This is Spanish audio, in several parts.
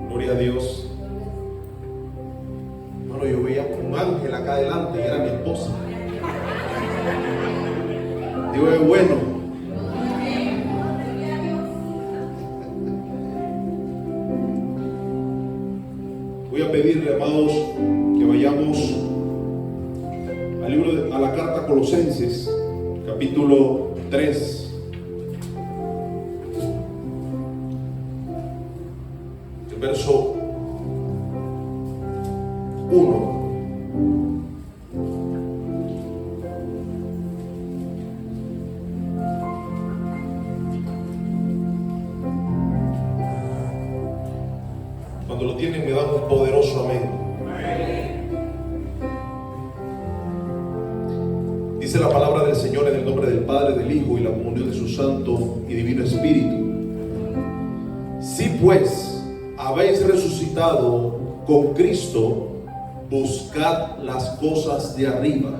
Gloria a Dios. Bueno, yo veía un ángel acá adelante y era mi esposa. Digo, es bueno. Voy a pedirle, amados, que vayamos a la carta a Colosenses, capítulo 3. El verso 1. Cuando lo tienen, me dan un poderoso amén. Dice la palabra del Señor en el nombre del Padre, del Hijo y la comunión de su Santo y Divino Espíritu. Si pues habéis resucitado con Cristo, buscad las cosas de arriba,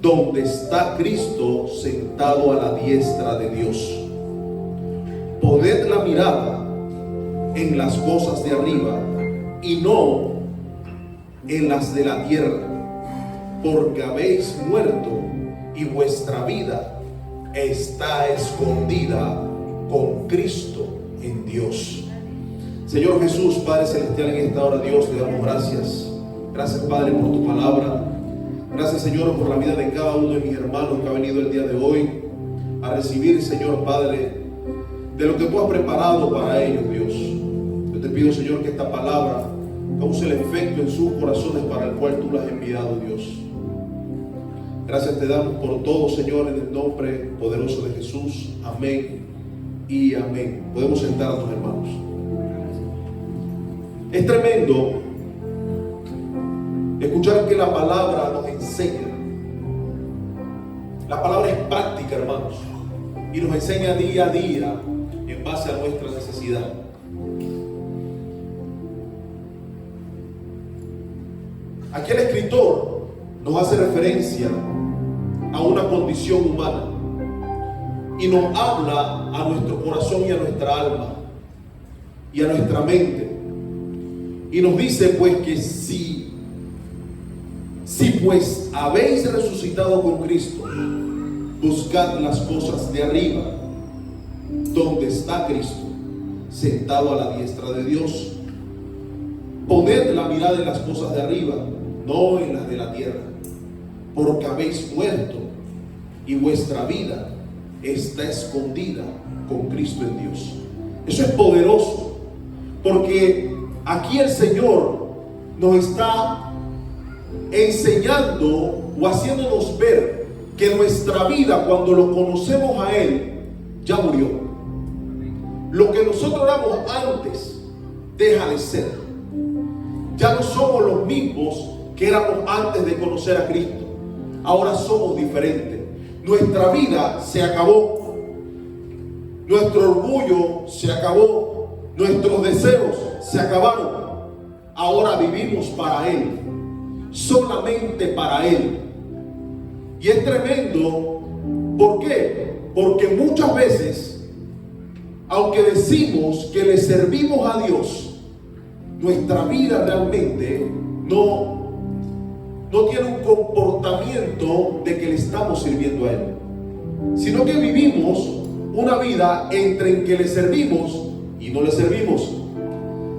donde está Cristo sentado a la diestra de Dios. Poned la mirada en las cosas de arriba y no en las de la tierra, porque habéis muerto y vuestra vida está escondida con Cristo en Dios. Señor Jesús, Padre Celestial, en esta hora, Dios, te damos gracias. Gracias, Padre, por tu palabra. Gracias, Señor, por la vida de cada uno de mis hermanos que ha venido el día de hoy a recibir, Señor, Padre, de lo que tú has preparado para ellos, Dios. Yo te pido, Señor, que esta palabra cause el efecto en sus corazones para el cual tú la has enviado, Dios. Gracias te damos por todo, Señor, en el nombre poderoso de Jesús. Amén y amén. Podemos sentarnos, hermanos. Es tremendo escuchar que la palabra nos enseña. La palabra es práctica, hermanos, y nos enseña día a día en base a nuestra necesidad. Aquí el escritor nos hace referencia a una condición humana y nos habla a nuestro corazón y a nuestra alma y a nuestra mente, y nos dice pues que si pues habéis resucitado con Cristo, buscad las cosas de arriba, donde está Cristo sentado a la diestra de Dios. Poned la mirada en las cosas de arriba, no en las de la tierra, porque habéis muerto y vuestra vida está escondida con Cristo en Dios. Eso es poderoso, porque aquí el Señor nos está enseñando o haciéndonos ver que nuestra vida, cuando lo conocemos a Él, ya murió. Lo que nosotros éramos antes deja de ser. Ya no somos los mismos que éramos antes de conocer a Cristo. Ahora somos diferentes. Nuestra vida se acabó. Nuestro orgullo se acabó. Nuestros deseos se acabaron. Ahora vivimos para Él. Solamente para Él. Y es tremendo. ¿Por qué? Porque muchas veces, aunque decimos que le servimos a Dios, nuestra vida realmente no tiene un comportamiento de que le estamos sirviendo a Él, sino que vivimos una vida entre en que le servimos y no le servimos.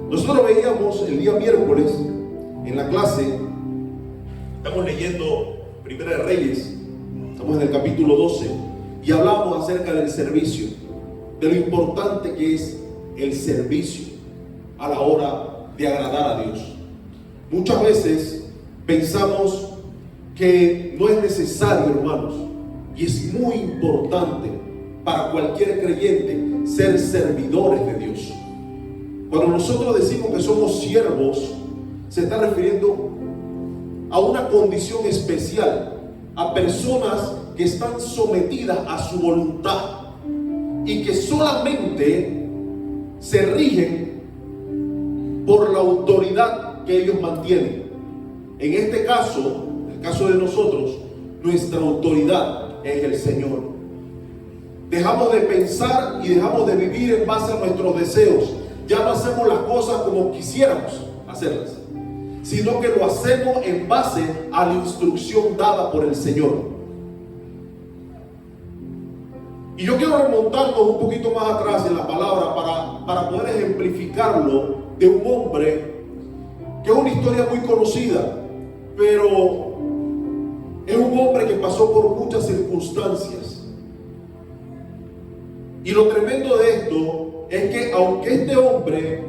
Nosotros veíamos el día miércoles en la clase, estamos leyendo Primera de Reyes, estamos en el capítulo 12 y hablamos acerca del servicio, de lo importante que es el servicio a la hora de agradar a Dios. Muchas veces pensamos que no es necesario, hermanos, y es muy importante para cualquier creyente ser servidores de Dios. Cuando nosotros decimos que somos siervos, se está refiriendo a una condición especial, a personas que están sometidas a su voluntad y que solamente se rigen por la autoridad que ellos mantienen. En este caso, el caso de nosotros, nuestra autoridad es el Señor. Dejamos de pensar y dejamos de vivir en base a nuestros deseos. Ya no hacemos las cosas como quisiéramos hacerlas, sino que lo hacemos en base a la instrucción dada por el Señor. Y yo quiero remontarnos un poquito más atrás en la palabra para poder ejemplificarlo de un hombre que es una historia muy conocida, pero es un hombre que pasó por muchas circunstancias. Y lo tremendo de esto es que aunque este hombre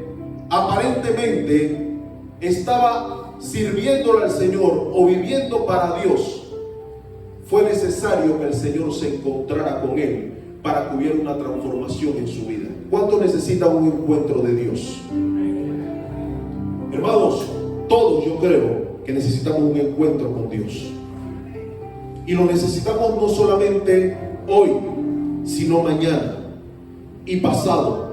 aparentemente estaba sirviéndole al Señor o viviendo para Dios, fue necesario que el Señor se encontrara con él para que hubiera una transformación en su vida. ¿Cuánto necesita un encuentro de Dios? Hermanos, todos yo creo que necesitamos un encuentro con Dios. Y lo necesitamos no solamente hoy, sino mañana y pasado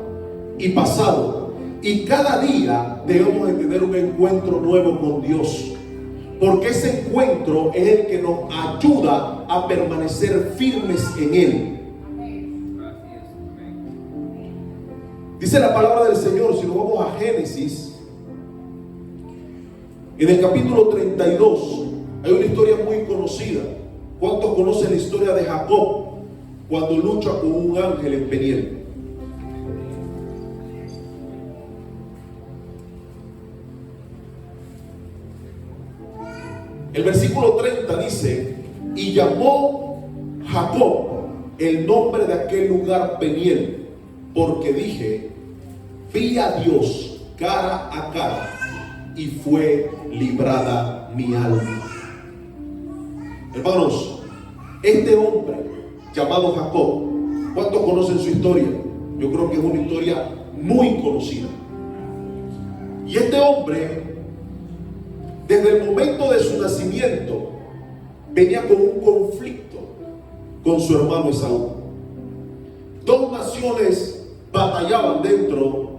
y pasado. Y cada día debemos de tener un encuentro nuevo con Dios, porque ese encuentro es el que nos ayuda a permanecer firmes en Él. Dice la palabra del Señor, si nos vamos a Génesis, en el capítulo 32, hay una historia muy conocida. ¿Cuántos conocen la historia de Jacob cuando lucha con un ángel en Peniel? El versículo 30 dice: y llamó Jacob el nombre de aquel lugar Peniel, porque dije, vi a Dios cara a cara y fue librada mi alma. Hermanos, este hombre llamado Jacob, ¿cuántos conocen su historia? Yo creo que es una historia muy conocida. Y este hombre, desde el momento de su nacimiento, venía con un conflicto con su hermano Esaú. Dos naciones batallaban dentro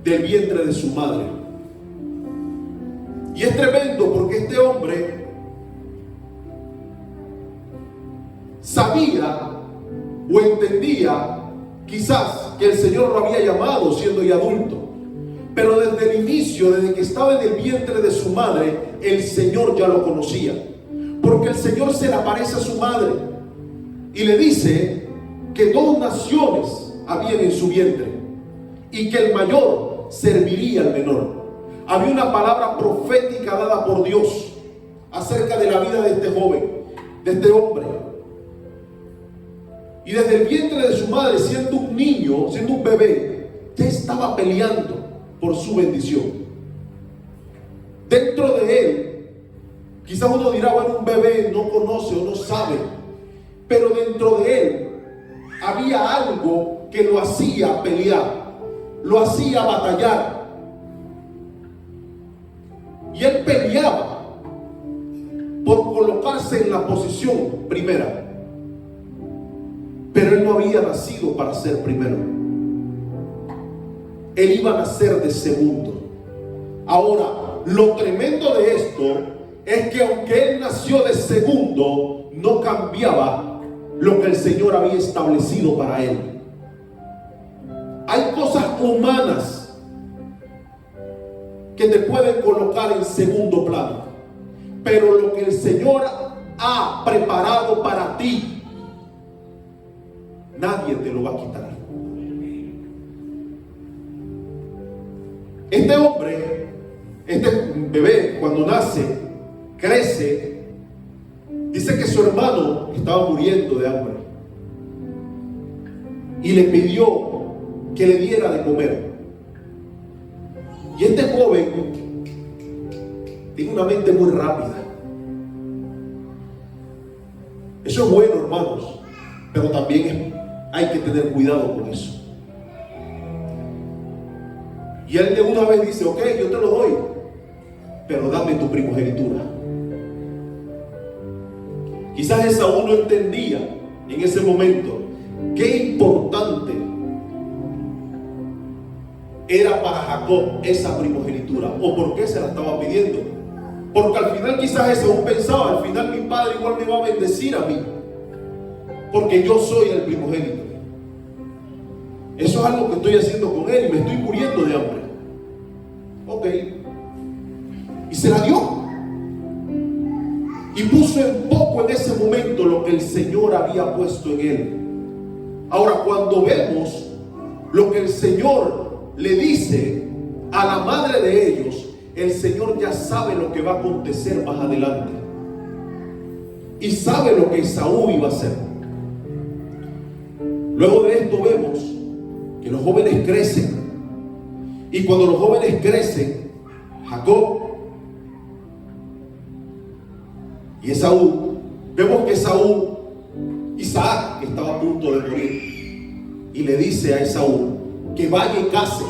del vientre de su madre. Y es tremendo porque este hombre sabía o entendía quizás que el Señor lo había llamado siendo ya adulto, pero desde el inicio, desde que estaba en el vientre de su madre, el Señor ya lo conocía, porque el Señor se le aparece a su madre y le dice que dos naciones habían en su vientre y que el mayor serviría al menor. Había una palabra profética dada por Dios acerca de la vida de este joven, de este hombre. Y desde el vientre de su madre, siendo un niño, siendo un bebé, ya estaba peleando por su bendición. Dentro de él, quizás uno dirá, bueno, un bebé no conoce o no sabe, pero dentro de él había algo que lo hacía pelear, lo hacía batallar. Y él peleaba por colocarse en la posición primera. Pero él no había nacido para ser primero. Él iba a nacer de segundo. Ahora, lo tremendo de esto es que aunque él nació de segundo, no cambiaba lo que el Señor había establecido para él. Hay cosas humanas que te pueden colocar en segundo plano, pero lo que el Señor ha preparado para ti, nadie te lo va a quitar. Este hombre, este bebé, cuando nace, crece, dice que su hermano estaba muriendo de hambre y le pidió que le diera de comer. Y este joven tiene una mente muy rápida. Eso es bueno, hermanos, pero también hay que tener cuidado con eso. Y él de una vez dice, ok, yo te lo doy, pero dame tu primogenitura. Quizás Esaú no entendía en ese momento qué importante era para Jacob esa primogenitura, o por qué se la estaba pidiendo. Porque al final quizás Esaú pensaba, al final mi padre igual me va a bendecir a mí. porque yo soy el primogénito. Eso es algo que estoy haciendo con él y me estoy muriendo de hambre. Ok. Y se la dio. Y puso en poco en ese momento lo que el Señor había puesto en él. Ahora, cuando vemos lo que el Señor le dice a la madre de ellos, el Señor ya sabe lo que va a acontecer más adelante. Y sabe lo que Esaú iba a hacer. Luego de esto vemos que los jóvenes crecen. Y cuando los jóvenes crecen, Jacob y Esaú, vemos que Isaac estaba a punto de morir. Y le dice a Esaú que vaya y case.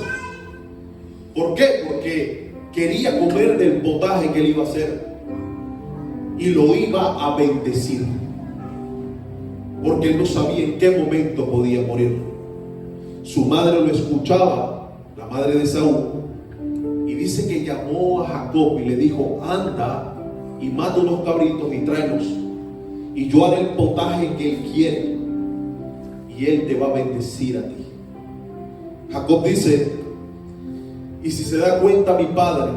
¿Por qué? Porque quería comer del potaje que él iba a hacer. Y lo iba a bendecir. Porque él no sabía en qué momento podía morir. Su madre lo escuchaba, la madre de Esaú, y dice que llamó a Jacob y le dijo: anda y mata unos cabritos y tráelos, y yo haré el potaje que él quiere, y él te va a bendecir a ti. Jacob dice: y si se da cuenta mi padre,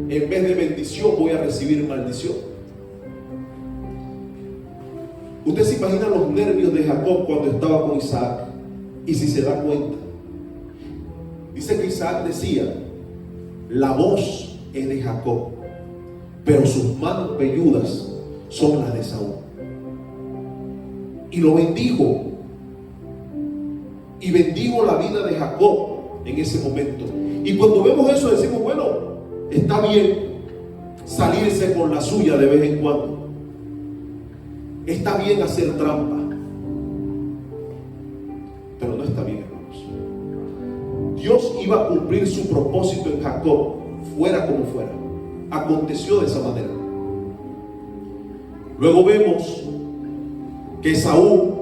en vez de bendición voy a recibir maldición. Usted se imagina los nervios de Jacob cuando estaba con Isaac. Y si se da cuenta, dice que Isaac decía: la voz es de Jacob, pero sus manos velludas son las de Esaú. Y lo bendijo. Y bendijo la vida de Jacob en ese momento. Y cuando vemos eso decimos: bueno, está bien salirse con la suya de vez en cuando. Está bien hacer trampa. Pero no está bien, hermanos. Dios iba a cumplir su propósito en Jacob, fuera como fuera. Aconteció de esa manera. Luego vemos que Esaú,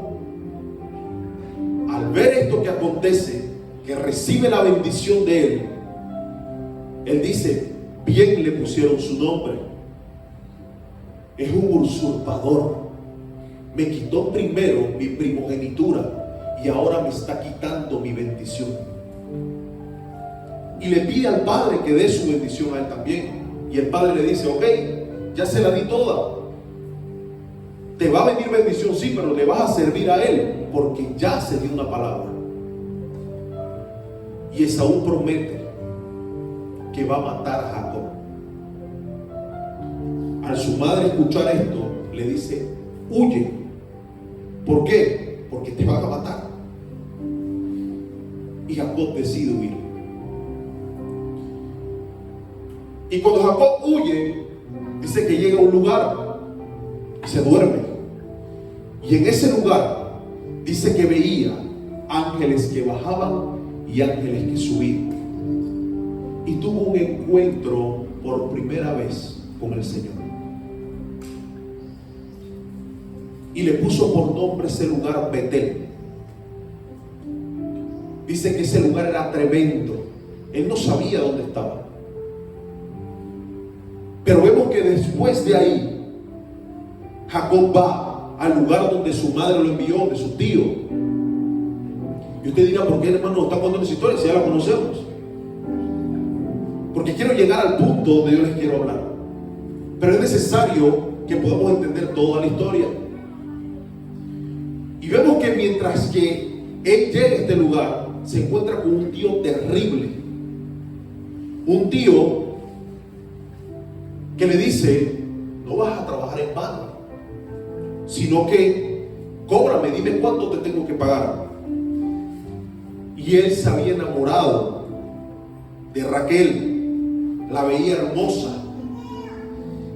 al ver esto que acontece, que recibe la bendición de él dice: bien le pusieron su nombre. Es un usurpador. Me quitó primero mi primogenitura y ahora me está quitando mi bendición. Y le pide al padre que dé su bendición a él también. Y el padre le dice: ok, ya se la di toda. Te va a venir bendición, sí, pero le vas a servir a él, porque ya se dio una palabra. Y Esaú promete que va a matar a Jacob. Al su madre escuchar esto, le dice: huye. ¿Por qué? Porque te van a matar. Y Jacob decide huir. Y cuando Jacob huye, dice que llega a un lugar y se duerme. Y en ese lugar dice que veía ángeles que bajaban y ángeles que subían. Y tuvo un encuentro por primera vez con el Señor. Y le puso por nombre ese lugar Betel. Dice que ese lugar era tremendo. Él no sabía dónde estaba. Pero vemos que después de ahí, Jacob va al lugar donde su madre lo envió, de su tío. Y usted dirá: ¿por qué, hermano, está contando esa historia si ya la conocemos? Porque quiero llegar al punto donde yo les quiero hablar. Pero es necesario que podamos entender toda la historia. Y vemos que mientras que él llega a este lugar, se encuentra con un tío terrible. Un tío que le dice: no vas a trabajar en vano, sino que cóbrame, dime cuánto te tengo que pagar. Y él se había enamorado de Raquel, la veía hermosa,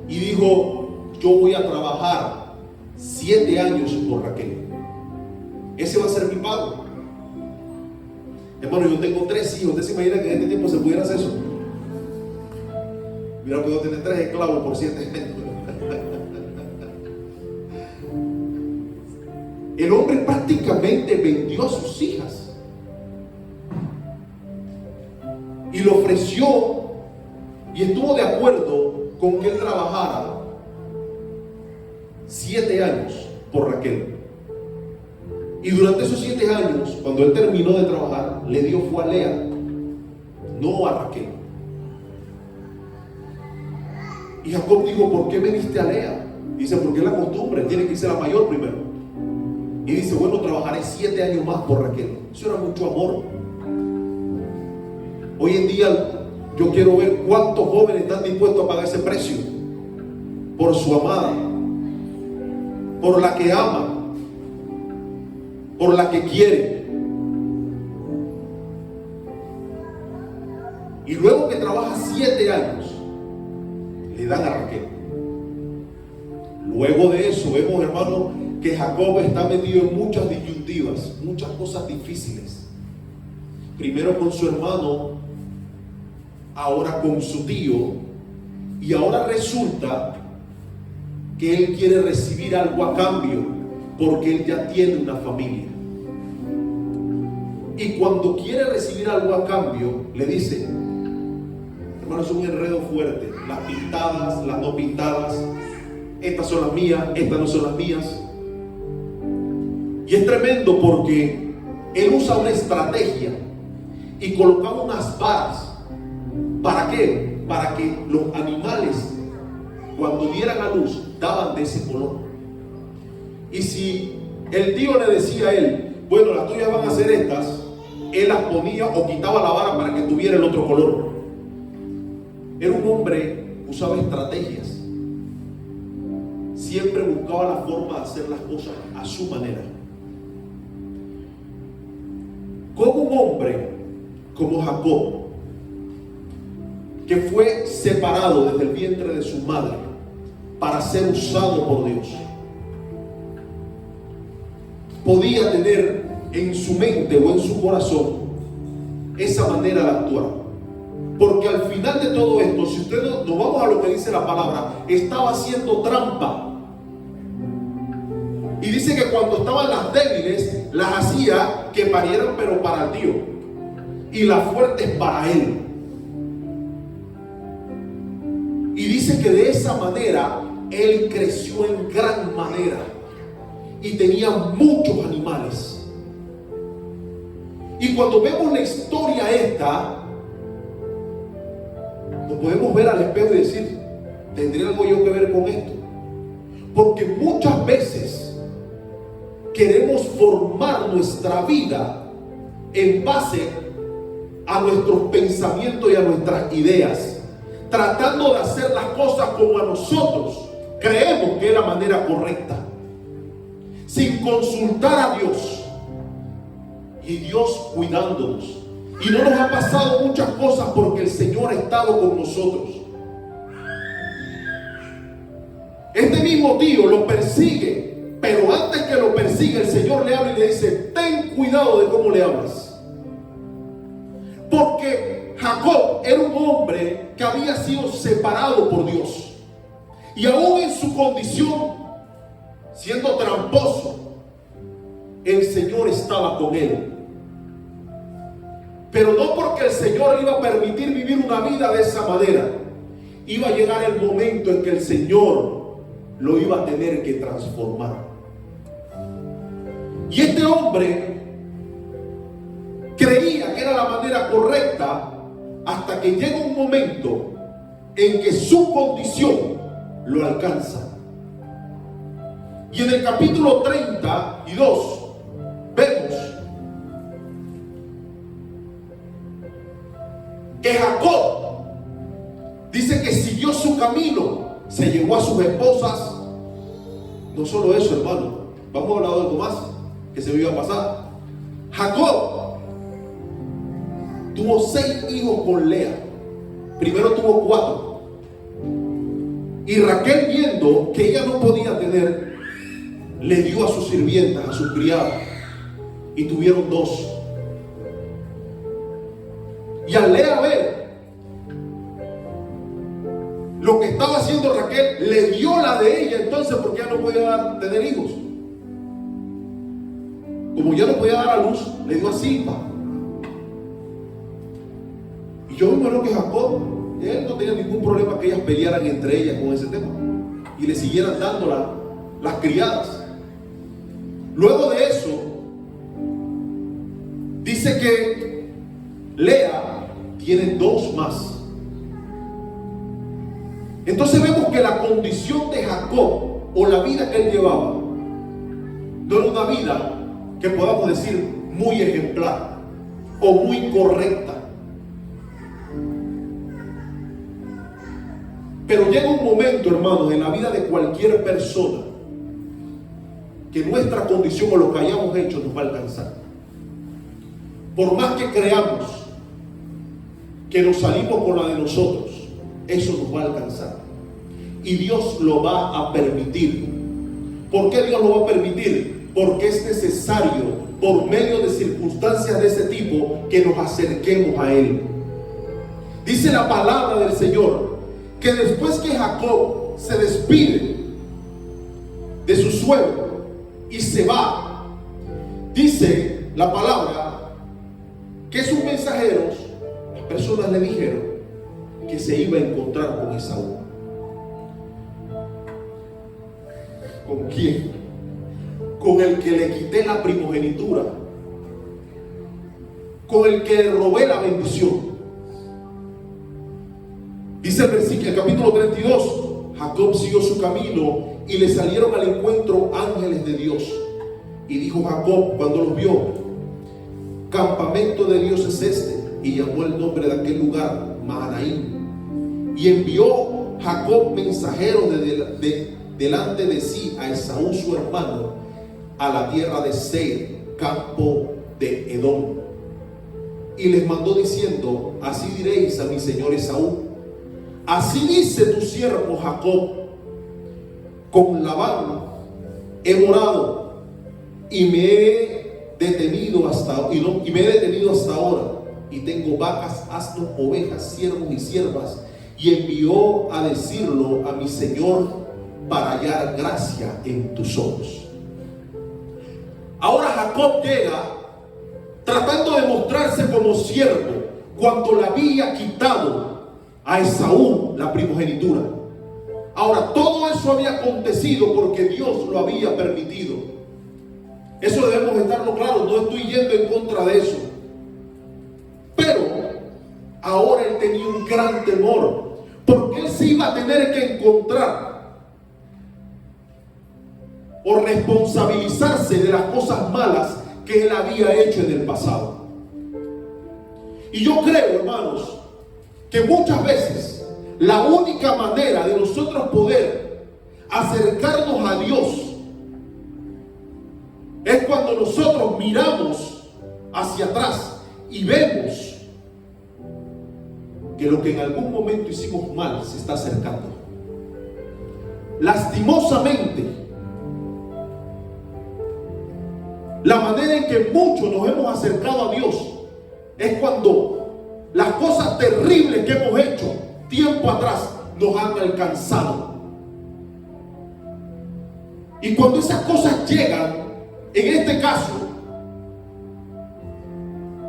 y dijo: yo voy a trabajar 7 años por Raquel. Ese va a ser mi pago. Hermano, yo tengo 3 hijos. ¿Usted se imagina que en este tiempo se pudiera hacer eso? Hubiera podido tener 3 esclavos por 7 años. El hombre prácticamente vendió a sus hijas y le ofreció y estuvo de acuerdo con que él trabajara 7 años por Raquel. Y durante esos 7 años, cuando él terminó de trabajar, le dio fue a Lea, no a Raquel. Y Jacob dijo, ¿por qué me diste a Lea? Dice, porque es la costumbre, tiene que irse la mayor primero. Y dice, bueno, trabajaré 7 años más por Raquel. Eso era mucho amor. Hoy en día yo quiero ver cuántos jóvenes están dispuestos a pagar ese precio por su amada, por la que ama, por la que quiere. Y luego que trabaja 7 años, le dan a Raquel. Luego de eso vemos, hermano, que Jacob está metido en muchas disyuntivas, muchas cosas difíciles. Primero con su hermano, ahora con su tío, y ahora resulta que él quiere recibir algo a cambio porque él ya tiene una familia. Y cuando quiere recibir algo a cambio, le dice, hermano, es un enredo fuerte, las pintadas, las no pintadas, estas son las mías, estas no son las mías. Y es tremendo porque él usa una estrategia y colocaba unas varas. ¿Para qué? Para que los animales, cuando dieran a luz, daban de ese color. Y si el tío le decía a él, bueno, las tuyas van a ser estas, él las ponía o quitaba la vara para que tuviera el otro color. Era un hombre que usaba estrategias. Siempre buscaba la forma de hacer las cosas a su manera. Como un hombre como Jacob, que fue separado desde el vientre de su madre para ser usado por Dios, podía tener en su mente o en su corazón esa manera de actuar. Porque al final de todo esto, si usted nos vamos a lo que dice la palabra, estaba haciendo trampa. Y dice que cuando estaban las débiles, las hacía que parieran, pero para el tío, y las fuertes para él. Y dice que de esa manera él creció en gran manera y tenía muchos animales. Y cuando vemos la historia esta, nos podemos ver al espejo y decir, ¿tendría algo yo que ver con esto? Porque muchas veces queremos formar nuestra vida en base a nuestros pensamientos y a nuestras ideas, tratando de hacer las cosas como a nosotros creemos que es la manera correcta, sin consultar a Dios, y Dios cuidándonos. Y no nos ha pasado muchas cosas porque el Señor ha estado con nosotros. Este mismo tío lo persigue, pero antes que lo persigue, el Señor le habla y le dice, ten cuidado de cómo le hablas. Porque Jacob era un hombre que había sido separado por Dios. Y aún en su condición, siendo tramposo, el Señor estaba con él. Pero no porque el Señor le iba a permitir vivir una vida de esa manera. Iba a llegar el momento en que el Señor lo iba a tener que transformar. Y este hombre creía que era la manera correcta hasta que llega un momento en que su condición lo alcanza. Y en el capítulo 32 vemos que Jacob dice que siguió su camino, se llevó a sus esposas. No solo eso, hermano, vamos a hablar de algo más que se me iba a pasar. Jacob tuvo 6 hijos con Lea. Primero tuvo 4. Y Raquel, viendo que ella no podía tener, le dio a sus sirvientas, a sus criadas, y tuvieron 2. Y al Lea ver lo que estaba haciendo Raquel, le dio la de ella entonces, porque ya no podía tener hijos. Como ya no podía dar a luz, le dio a Silpa. Y yo me imagino que Jacob, él no tenía ningún problema que ellas pelearan entre ellas con ese tema y le siguieran dando las criadas. Luego de eso, dice que Lea tiene 2 más. Entonces vemos que la condición de Jacob, o la vida que él llevaba, no era una vida que podamos decir muy ejemplar o muy correcta. Pero llega un momento, hermanos, en la vida de cualquier persona que nuestra condición o lo que hayamos hecho nos va a alcanzar. Por más que creamos que nos salimos con la de nosotros, eso nos va a alcanzar. Y Dios lo va a permitir. ¿Por qué Dios lo va a permitir? Porque es necesario, por medio de circunstancias de ese tipo, que nos acerquemos a Él. Dice la palabra del Señor que después que Jacob se despide de su suegro y se va, dice la palabra que sus mensajeros, las personas le dijeron que se iba a encontrar con Esaú. ¿Con quién? Con el que le quité la primogenitura, con el que le robé la bendición. Dice el versículo, el capítulo 32, Jacob siguió su camino y le salieron al encuentro ángeles de Dios. Y dijo Jacob cuando los vio: campamento de Dios es este. Y llamó el nombre de aquel lugar Mahanaim. Y envió Jacob mensajeros delante de sí a Esaú su hermano, a la tierra de Seir, campo de Edom. Y les mandó diciendo: así diréis a mi señor Esaú: así dice tu siervo Jacob, con Labán he morado y me he detenido hasta ahora, y tengo vacas, asnos, ovejas, siervos y siervas. Y envió a decirlo a mi señor para hallar gracia en tus ojos. Ahora Jacob llega tratando de mostrarse como siervo cuando le había quitado a Esaú la primogenitura. Ahora todo eso había acontecido porque Dios lo había permitido. Eso debemos estarlo claro. No estoy yendo en contra de eso, pero ahora él tenía un gran temor, porque él se iba a tener que encontrar o responsabilizarse de las cosas malas que él había hecho en el pasado. Y yo creo, hermanos, que muchas veces la única manera de nosotros poder acercarnos a Dios es cuando nosotros miramos hacia atrás y vemos que lo que en algún momento hicimos mal se está acercando. Lastimosamente, la manera en que muchos nos hemos acercado a Dios es cuando las cosas terribles que hemos hecho tiempo atrás nos han alcanzado. Y cuando esas cosas llegan, en este caso,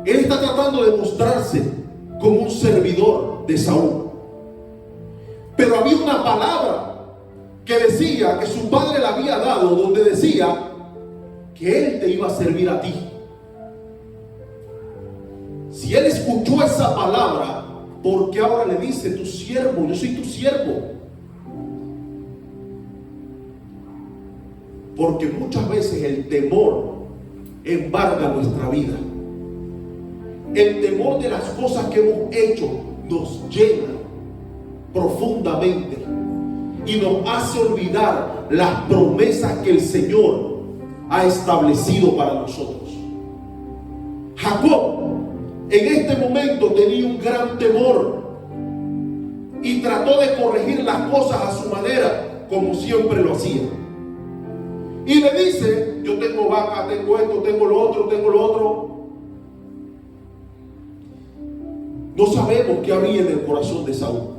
él está tratando de mostrarse como un servidor de Saúl. Pero había una palabra que decía, que su padre le había dado, donde decía que él te iba a servir a ti. Si él escuchó esa palabra, ¿por qué ahora le dice tu siervo? Yo soy tu siervo. Porque muchas veces el temor embarga nuestra vida. El temor de las cosas que hemos hecho nos llena profundamente y nos hace olvidar las promesas que el Señor ha establecido para nosotros. Jacob en este momento tenía un gran temor y trató de corregir las cosas a su manera, como siempre lo hacía. Y le dice: yo tengo vaca, tengo esto, tengo lo otro. No sabemos qué había en el corazón de Saúl.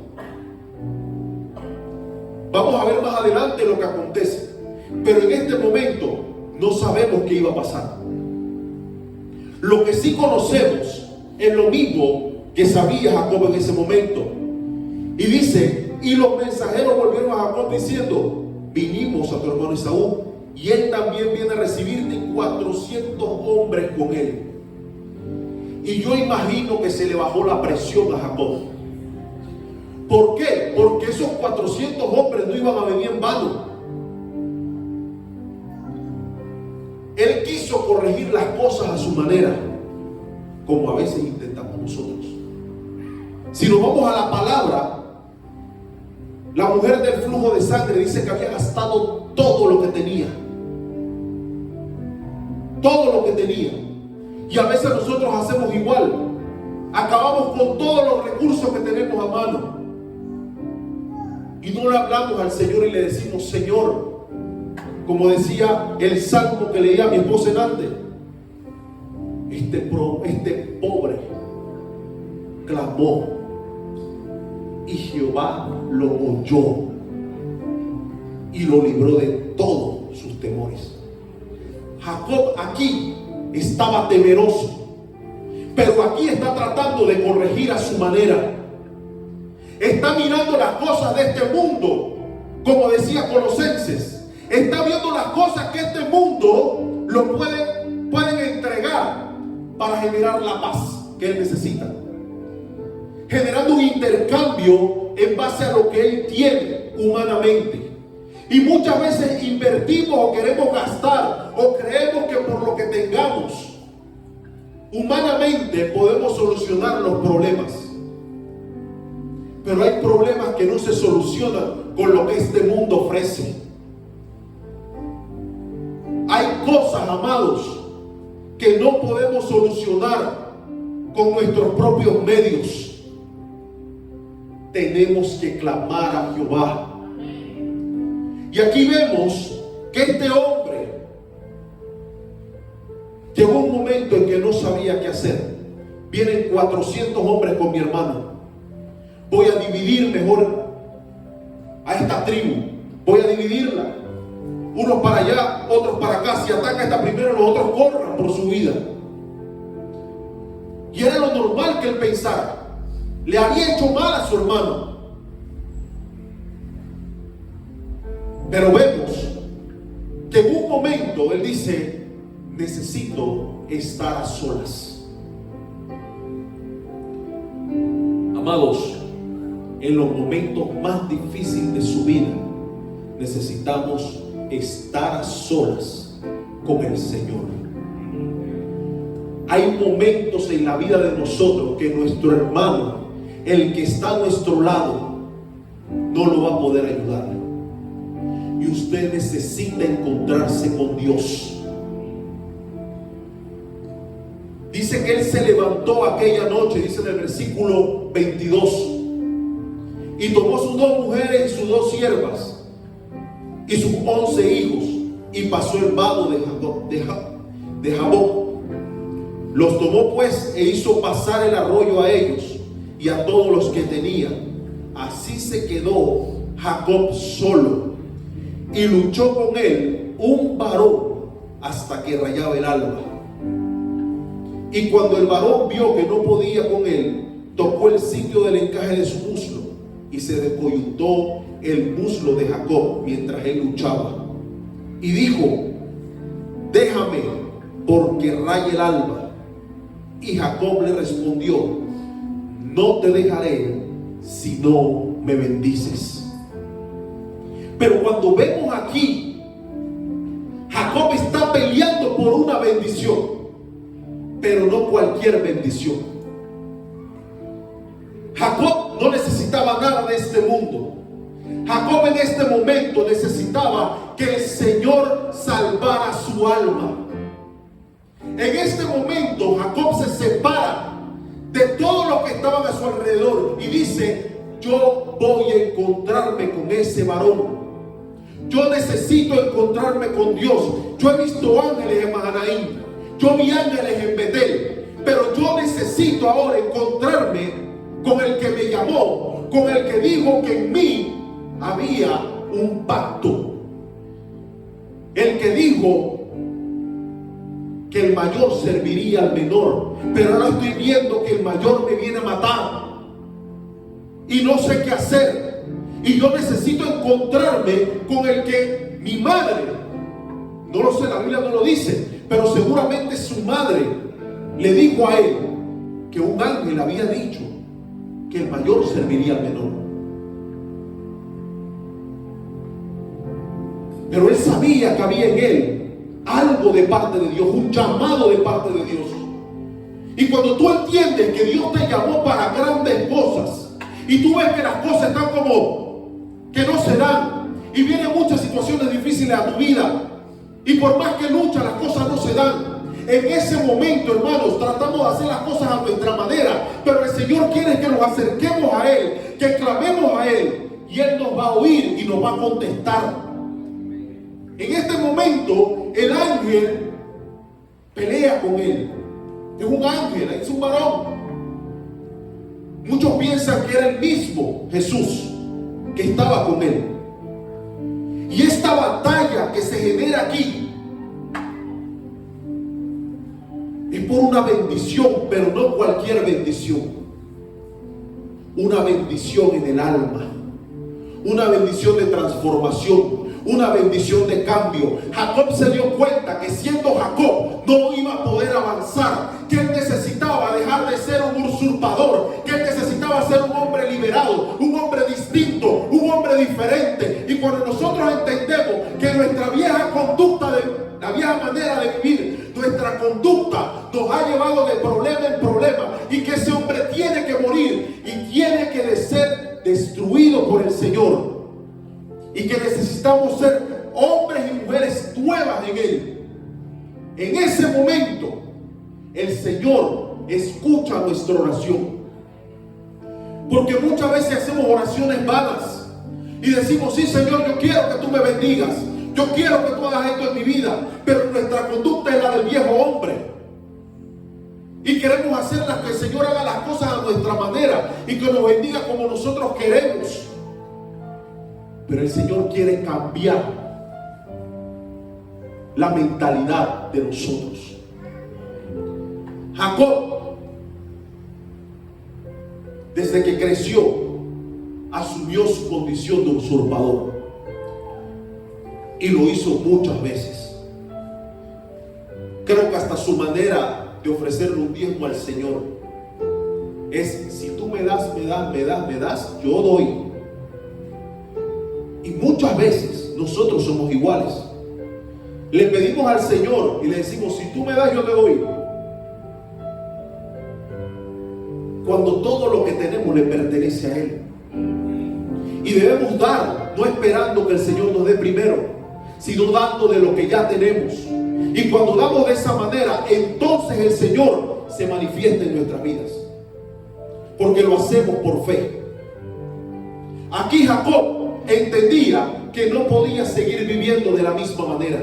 Vamos a ver más adelante lo que acontece, pero en este momento no sabemos qué iba a pasar. Lo que sí conocemos es lo mismo que sabía Jacob en ese momento. Y dice: y los mensajeros volvieron a Jacob diciendo: vinimos a tu hermano Esaú y él también viene a recibirte, y 400 hombres con él. Y yo imagino que se le bajó la presión a Jacob. ¿Por qué? Porque esos 400 hombres no iban a venir en vano. Él quiso corregir las cosas a su manera, como a veces intentamos nosotros. Si nos vamos a la palabra, la mujer del flujo de sangre dice que había gastado todo lo que tenía. Todo lo que tenía. Y a veces nosotros hacemos igual. Acabamos con todos los recursos que tenemos a mano. Y no le hablamos al Señor y le decimos: Señor, como decía el salmo que leía mi esposa en antes, este pobre clamó y Jehová lo oyó y lo libró de todos sus temores. Jacob aquí estaba temeroso, pero aquí está tratando de corregir a su manera. Está mirando las cosas de este mundo, como decía Colosenses. Está viendo las cosas que este mundo lo pueden entregar para generar la paz que él necesita, generando un intercambio en base a lo que él tiene humanamente. Y muchas veces invertimos o queremos gastar o creemos que por lo que tengamos humanamente podemos solucionar los problemas. Pero hay problemas que no se solucionan con lo que este mundo ofrece. Hay cosas, amados, que no podemos solucionar con nuestros propios medios. Tenemos que clamar a Jehová. Y aquí vemos que este hombre llegó un momento en que no sabía qué hacer. Vienen 400 hombres con mi hermano. Voy a dividir mejor a esta tribu. Voy a dividirla. Unos para allá, otros para acá. Si ataca esta primero, los otros corran por su vida. Y era lo normal que él pensara. Le había hecho mal a su hermano. Pero vemos que en un momento él dice: necesito estar a solas. Amados, en los momentos más difíciles de su vida necesitamos estar a solas con el Señor. Hay momentos en la vida de nosotros que nuestro hermano, el que está a nuestro lado, no lo va a poder ayudar. Y usted necesita encontrarse con Dios. Dice que él se levantó aquella noche, dice en el versículo 22, y tomó sus 2 mujeres y sus 2 siervas y sus 11 hijos, y pasó el vado de Jaboc. Los tomó pues e hizo pasar el arroyo a ellos y a todos los que tenía. Así se quedó Jacob solo, y luchó con él un varón hasta que rayaba el alba. Y cuando el varón vio que no podía con él, tocó el sitio del encaje de su muslo, y se descoyuntó el muslo de Jacob mientras él luchaba. Y dijo: déjame, porque raya el alba. Y Jacob le respondió: no te dejaré si no me bendices. Pero cuando vemos aquí, Jacob está peleando por una bendición, pero no cualquier bendición. Jacob no necesitaba nada de este mundo. Jacob en este momento necesitaba que el Señor salvara su alma. En este momento Jacob se separa de todos los que estaban a su alrededor y dice: yo voy a encontrarme con ese varón. Yo necesito encontrarme con Dios. Yo he visto ángeles en Mahanaim, yo vi ángeles en Betel, pero yo necesito ahora encontrarme con el que me llamó, con el que dijo que en mí había un pacto, el que dijo que el mayor serviría al menor. Pero ahora estoy viendo que el mayor me viene a matar y no sé qué hacer, y yo necesito encontrarme con el que mi madre No lo sé, la Biblia no lo dice, pero seguramente su madre le dijo a él que un ángel había dicho que el mayor serviría al menor. Pero él sabía que había en él algo de parte de Dios, un llamado de parte de Dios. Y cuando tú entiendes que Dios te llamó para grandes cosas y tú ves que las cosas están como que no se dan y vienen muchas situaciones difíciles a tu vida y por más que luchas las cosas no se dan, en ese momento, hermanos, tratamos de hacer las cosas a nuestra manera, pero el Señor quiere que nos acerquemos a Él, que clamemos a Él y Él nos va a oír y nos va a contestar. En este momento el ángel pelea con él. Es un ángel, es un varón. Muchos piensan que era el mismo Jesús que estaba con él. Y esta batalla que se genera aquí es por una bendición, pero no cualquier bendición. Una bendición en el alma, una bendición de transformación, una bendición de cambio. Jacob se dio cuenta que siendo Jacob no iba a poder avanzar, que él necesitaba dejar de ser un usurpador, que él necesitaba ser un hombre liberado, un hombre distinto, un hombre diferente. Y cuando nosotros entendemos que nuestra vieja conducta, la vieja manera de vivir, nuestra conducta nos ha llevado de problema en problema y que ese hombre tiene que morir y tiene que ser destruido por el Señor, y que necesitamos ser hombres y mujeres nuevas en Él, en ese momento el Señor escucha nuestra oración. Porque muchas veces hacemos oraciones vanas y decimos: sí, Señor, yo quiero que tú me bendigas, yo quiero que tú hagas esto en mi vida, pero nuestra conducta es la del viejo hombre y queremos hacer que el Señor haga las cosas a nuestra manera y que nos bendiga como nosotros queremos. Pero el Señor quiere cambiar la mentalidad de nosotros. Jacob, desde que creció, asumió su condición de usurpador. Y lo hizo muchas veces. Creo que hasta su manera de ofrecerle un diezmo al Señor es: si tú me das, yo doy. Y muchas veces nosotros somos iguales. Le pedimos al Señor y le decimos: si tú me das, yo te doy, cuando todo lo que tenemos le pertenece a Él. Y debemos dar, no esperando que el Señor nos dé primero, sino dando de lo que ya tenemos. Y cuando damos de esa manera, entonces el Señor se manifiesta en nuestras vidas, porque lo hacemos por fe. Aquí Jacob entendía que no podía seguir viviendo de la misma manera,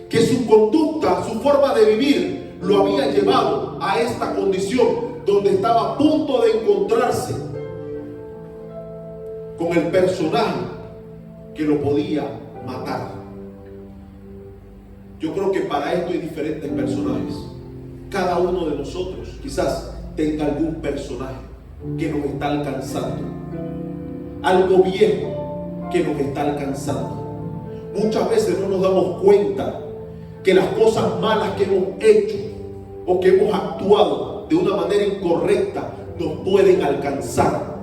que su conducta, su forma de vivir lo había llevado a esta condición donde estaba a punto de encontrarse con el personaje que lo podía matar. Yo creo que para esto hay diferentes personajes. Cada uno de nosotros quizás tenga algún personaje que nos está alcanzando, algo viejo que nos está alcanzando. Muchas veces no nos damos cuenta que las cosas malas que hemos hecho o que hemos actuado de una manera incorrecta nos pueden alcanzar.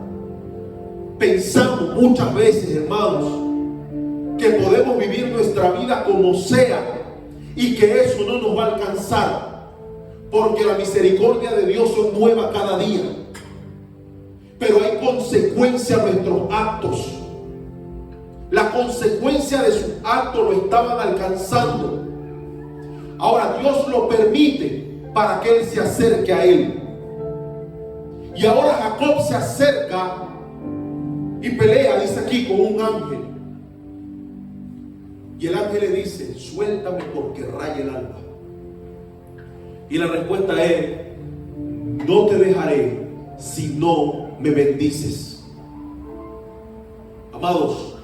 Pensamos muchas veces, hermanos, que podemos vivir nuestra vida como sea y que eso no nos va a alcanzar, porque la misericordia de Dios es nueva cada día. Pero hay consecuencia a nuestros actos. La consecuencia de sus actos lo estaban alcanzando. Ahora Dios lo permite para que él se acerque a él. Y ahora Jacob se acerca y pelea, dice aquí, con un ángel. Y el ángel le dice: suéltame porque raya el alba. Y la respuesta es: no te dejaré si no me bendices. Amados,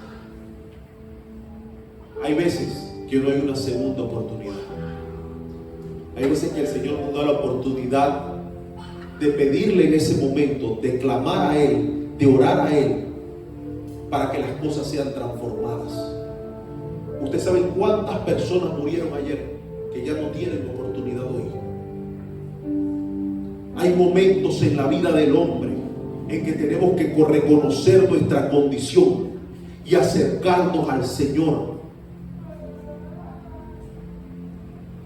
hay veces que no hay una segunda oportunidad. Hay veces que el Señor nos da la oportunidad de pedirle en ese momento, de clamar a Él, de orar a Él, para que las cosas sean transformadas. Ustedes saben cuántas personas murieron ayer que ya no tienen oportunidad hoy. Hay momentos en la vida del hombre en que tenemos que reconocer nuestra condición y acercarnos al Señor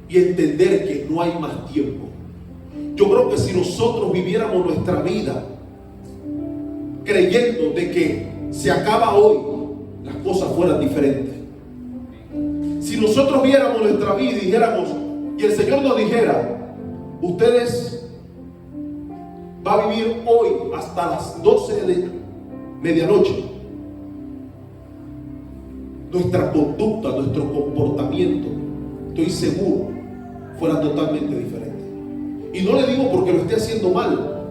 y entender que no hay más tiempo. Yo creo que si nosotros viviéramos nuestra vida creyendo de que se acaba hoy, las cosas fueran diferentes. Si nosotros viéramos nuestra vida y dijéramos, y el Señor nos dijera, ustedes van a vivir hoy hasta las 12 de medianoche, nuestra conducta, nuestro comportamiento, estoy seguro, fuera totalmente diferente. Y no le digo porque lo esté haciendo mal,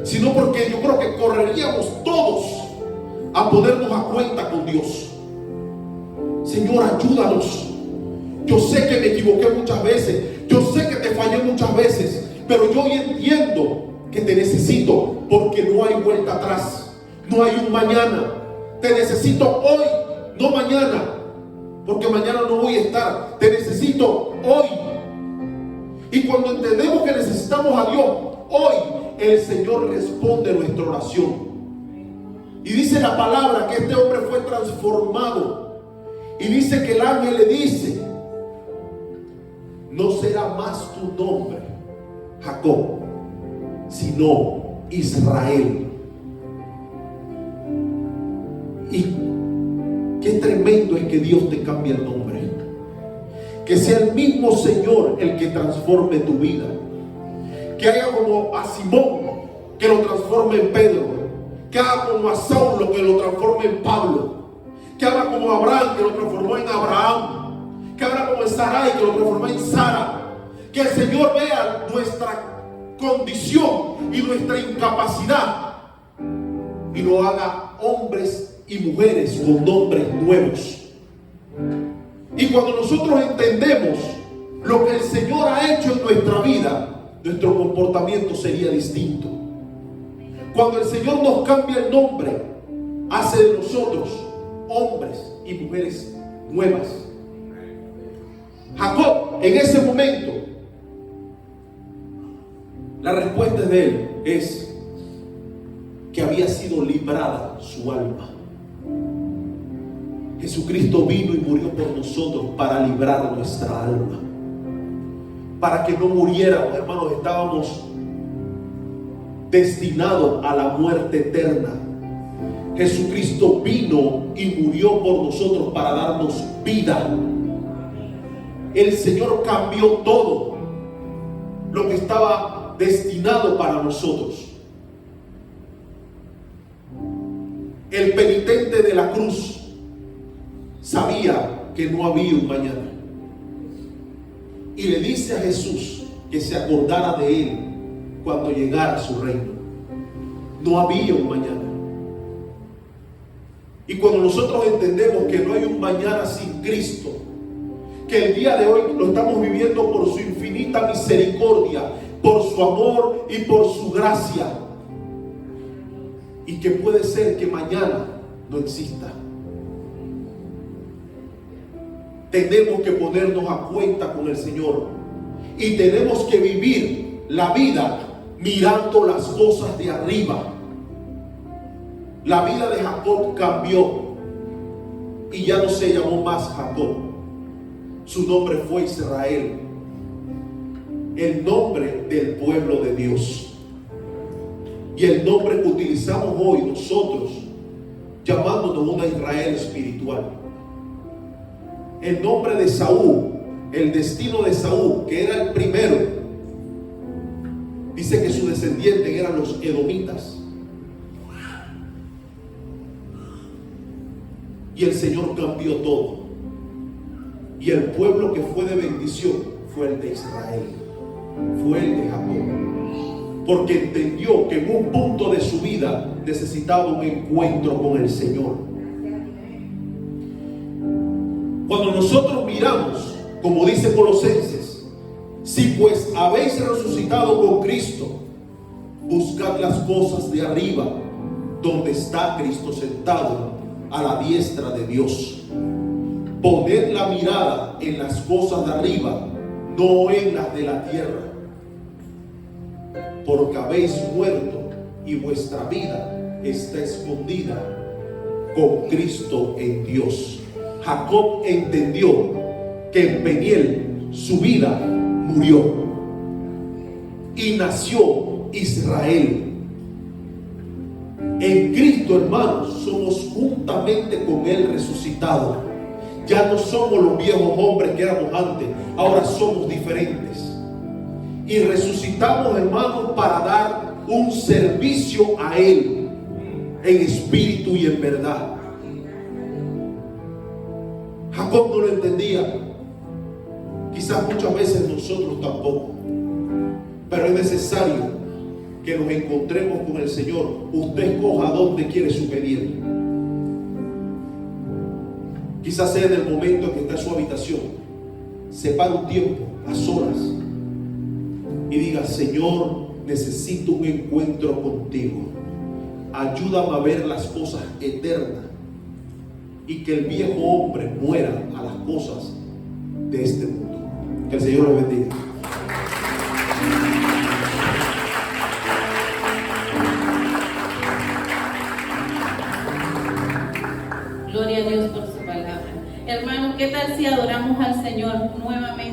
sino porque yo creo que correríamos todos a ponernos a cuenta con Dios. Señor, ayúdanos. Yo sé que me equivoqué muchas veces, yo sé que te fallé muchas veces, pero yo hoy entiendo que te necesito, porque no hay vuelta atrás, no hay un mañana. Te necesito hoy, no mañana, porque mañana no voy a estar. Te necesito hoy. Y cuando entendemos que necesitamos a Dios hoy, el Señor responde nuestra oración. Y dice la palabra que este hombre fue transformado. Y dice que el ángel le dice: no será más tu nombre Jacob, sino Israel. Y qué tremendo es que Dios te cambie el nombre. Que sea el mismo Señor el que transforme tu vida. Que haga como a Simón, que lo transforme en Pedro. Que haga como a Saulo, que lo transforme en Pablo. Que haga como a Abraham, que lo transformó en Abraham. Que haga como a Sarai, que lo transformó en Sara. Que el Señor vea nuestra condición y nuestra incapacidad y lo haga hombres y mujeres con nombres nuevos. Y cuando nosotros entendemos lo que el Señor ha hecho en nuestra vida, nuestro comportamiento sería distinto. Cuando el Señor nos cambia el nombre, hace de nosotros hombres y mujeres nuevas. Jacob, en ese momento, la respuesta de él es que había sido librada su alma. Jesucristo vino y murió por nosotros para librar nuestra alma, para que no muriéramos, hermanos. Estábamos destinados a la muerte eterna. Jesucristo vino y murió por nosotros para darnos vida. El Señor cambió todo lo que estaba destinado para nosotros. El penitente de la cruz sabía que no había un mañana, y le dice a Jesús que se acordara de él cuando llegara a su reino. No había un mañana. Y cuando nosotros entendemos que no hay un mañana sin Cristo, que el día de hoy lo estamos viviendo por su infinita misericordia, por su amor y por su gracia, y que puede ser que mañana no exista, tenemos que ponernos a cuenta con el Señor y tenemos que vivir la vida mirando las cosas de arriba. La vida de Jacob cambió y ya no se llamó más Jacob. Su nombre fue Israel, el nombre del pueblo de Dios. Y el nombre que utilizamos hoy nosotros, llamándonos una Israel espiritual. El nombre de Saúl, el destino de Saúl, que era el primero, dice que sus descendientes eran los edomitas. Y el Señor cambió todo. Y el pueblo que fue de bendición fue el de Israel, fue el de Jacob, porque entendió que en un punto de su vida necesitaba un encuentro con el Señor. Cuando nosotros miramos, como dice Colosenses, si pues habéis resucitado con Cristo, buscad las cosas de arriba, donde está Cristo sentado a la diestra de Dios. Poned la mirada en las cosas de arriba, no en las de la tierra, porque habéis muerto y vuestra vida está escondida con Cristo en Dios. Jacob entendió que en Peniel su vida murió y nació Israel. En Cristo, hermanos, somos juntamente con Él resucitados. Ya no somos los viejos hombres que éramos antes, ahora somos diferentes. Y resucitamos, hermanos, para dar un servicio a Él en espíritu y en verdad. Jacob no lo entendía, quizás muchas veces nosotros tampoco, pero es necesario que nos encontremos con el Señor. Usted escoja dónde quiere su pedido. Quizás sea en el momento en que está en su habitación, separe un tiempo a solas y diga: Señor, necesito un encuentro contigo. Ayúdame a ver las cosas eternas y que el viejo hombre muera a las cosas de este mundo. Que el Señor lo bendiga. Gloria a Dios por su palabra. Hermano, ¿qué tal si adoramos al Señor nuevamente?